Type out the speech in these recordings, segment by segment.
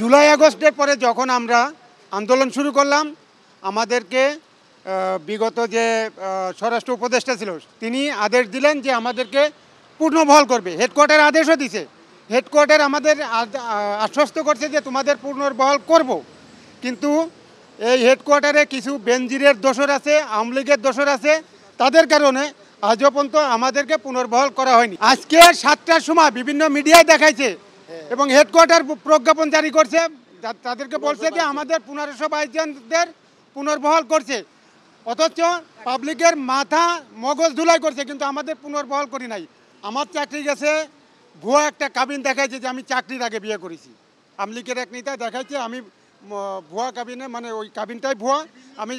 জুলাই আগস্টের পরে যখন আমরা আন্দোলন শুরু করলাম, আমাদেরকে বিগত যে স্বরাষ্ট্র উপদেষ্টা ছিল তিনি আদেশ দিলেন যে আমাদেরকে পূর্ণবহাল করবে। হেডকোয়ার্টার আদেশও দিছে। হেডকোয়ার্টার আমাদের আশ্বস্ত করছে যে তোমাদের পুনর্বহাল করব। কিন্তু এই হেডকোয়ার্টারে কিছু বেনজিরের দোসর আছে, আওয়ামী লীগের দোসর আছে, তাদের কারণে আজও পর্যন্ত আমাদেরকে পুনর্বহাল করা হয়নি। আজকে 7টার সময় বিভিন্ন মিডিয়ায় দেখাইছে এবং হেডকোয়ার্টার প্রজ্ঞাপন জারি করছে, তাদেরকে বলছে যে আমাদের 1522 জনদের পুনর্বহাল করছে, অথচ পাবলিকের মাথা মগজ ধুলাই করছে, কিন্তু আমাদের পুনর্বহাল করি নাই। আমার চাকরি গেছে, ভুয়া একটা কাবিন দেখাইছে যে আমি চাকরির আগে বিয়ে করেছি। আওয়ামী লীগের এক নেতা দেখাইছে আমি ভুয়া কাবিনে, মানে ওই কাবিনটাই ভুয়া, আমি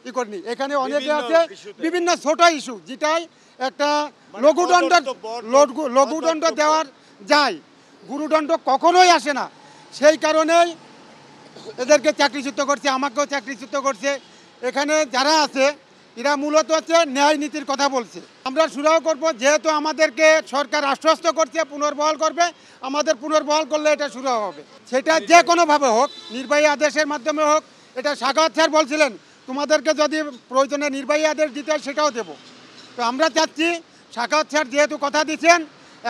ই করিনি। এখানে অনেকে আছে বিভিন্ন ছোট ইস্যু, যেটাই একটা লঘুদণ্ড দেওয়ার যায়, গুরুদণ্ড কখনোই আসে না। সেই কারণেই এদেরকে চাকরিচ্যুত করছে, আমাকেও চাকরিচ্যুত করছে। এখানে যারা আছে এরা মূলত হচ্ছে ন্যায় নীতির কথা বলছে। আমরা সুরাহ করব, যেহেতু আমাদেরকে সরকার আশ্বস্ত করছে পুনর্বহাল করবে, আমাদের পুনর্বহাল করলে এটা সুরাহ হবে। সেটা যে কোনোভাবে হোক, নির্বাহী আদেশের মাধ্যমে হোক। এটা সাখাওয়াত স্যার বলছিলেন তোমাদেরকে যদি প্রয়োজনে নির্বাহী আদেশ দিতে হয় সেটাও দেব। তো আমরা চাচ্ছি সাখাওয়াত স্যার যেহেতু কথা দিচ্ছেন,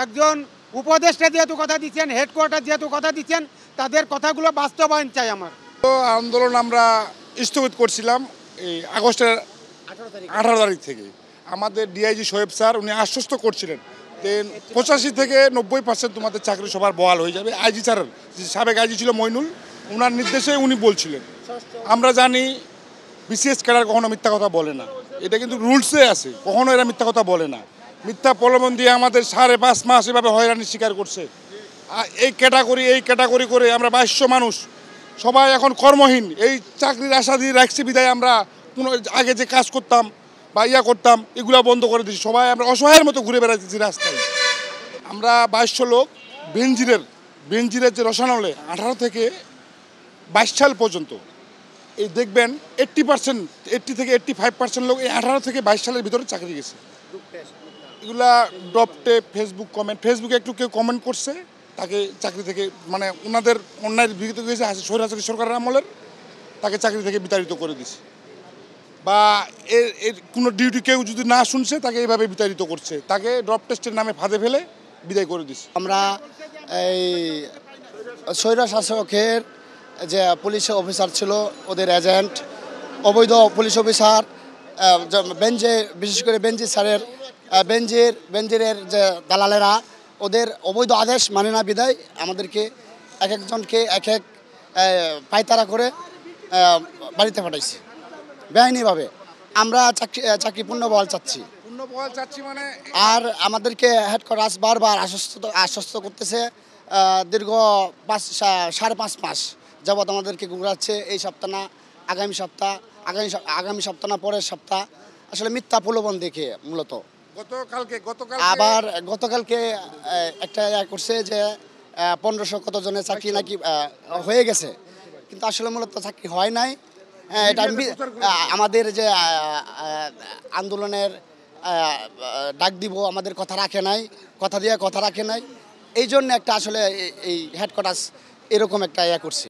একজন উপদেষ্টা যেহেতু কথা দিচ্ছেন, হেডকোয়ার্টার যেহেতু কথা দিচ্ছেন, তাদের কথাগুলো বাস্তবায়ন চাই। আমার আন্দোলন আমরা স্থগিত করছিলাম এই আগস্টের 18 তারিখ থেকে। আমাদের ডিআইজি শোয়েব স্যার উনি আশ্বস্ত করছিলেন যে 85 থেকে 90% তোমাদের চাকরি সবার বহাল হয়ে যাবে। আইজি স্যারের যে সাবেক আইজি ছিল মইনুল, ওনার নির্দেশে উনি বলছিলেন। আমরা জানি বিসিএস ক্যাডার কখনো মিথ্যা কথা বলে না, এটা কিন্তু রুলসে আছে, কখনো এরা মিথ্যা কথা বলে না। মিথ্যা প্রলোভন দিয়ে আমাদের 5.5 মাস এভাবে হয়রানির শিকার করছে। এই ক্যাটাগরি করে আমরা 2200 মানুষ সবাই এখন কর্মহীন। এই চাকরির আশা দিয়ে রাখছি বিদায় আমরা আগে যে কাজ করতাম বা করতাম এগুলো বন্ধ করে দিচ্ছি। সবাই আমরা অসহায়ের মতো ঘুরে বেড়াচ্ছি রাস্তায়। আমরা 2200 লোক বেনজিরের যে রসানলে 18 থেকে 22 সাল পর্যন্ত এই দেখবেন 80 থেকে 85% লোক এই 18 থেকে 22 সালের ভিতরে চাকরি গেছে। এগুলা ডপটে ফেসবুকে একটু কেউ কমেন্ট করছে, তাকে চাকরি থেকে, মানে ওনাদের অন্যায়ের বিগত গেছে স্বৈরাচারী সরকারের আমলের, তাকে চাকরি থেকে বিতাড়িত করে দিছে। বা এর কোনো ডিউটি কেউ যদি না শুনছে তাকে এইভাবে বিতাড়িত করছে, তাকে ড্রপ টেস্টের নামে ফাঁদে ফেলে বিদায় করে দিছে। আমরা এই স্বৈরশাসকের যে পুলিশ অফিসার ছিল, ওদের এজেন্ট, অবৈধ পুলিশ অফিসার, বিশেষ করে বেনজিরের যে দালালেরা, ওদের অবৈধ আদেশ মানে না বিদায় আমাদেরকে এক একজনকে এক এক পায়তারা করে বাড়িতে পাঠাইছে বেআইনিভাবে। আমরা চাকরি পুনর্বহাল চাচ্ছি মানে, আর আমাদেরকে হেডকোয়ার্টার বারবার আশ্বস্ত করতেছে। দীর্ঘ 5.5 মাস যাবৎ আমাদেরকে ঘুরাচ্ছে। এই সপ্তাহ না আগামী সপ্তাহ না পরের সপ্তাহ, আসলে মিথ্যা প্রলোভন দেখে মূলত। গতকালকে একটা করছে যে 1500 কত জনের চাকরি নাকি হয়ে গেছে, কিন্তু আসলে মূলত চাকরি হয় নাই। এটা আমাদের যে আন্দোলনের ডাক দিব, আমাদের কথা রাখে নাই, এই জন্য একটা আসলে এই হেডকোয়ার্টার এরকম একটা করছে।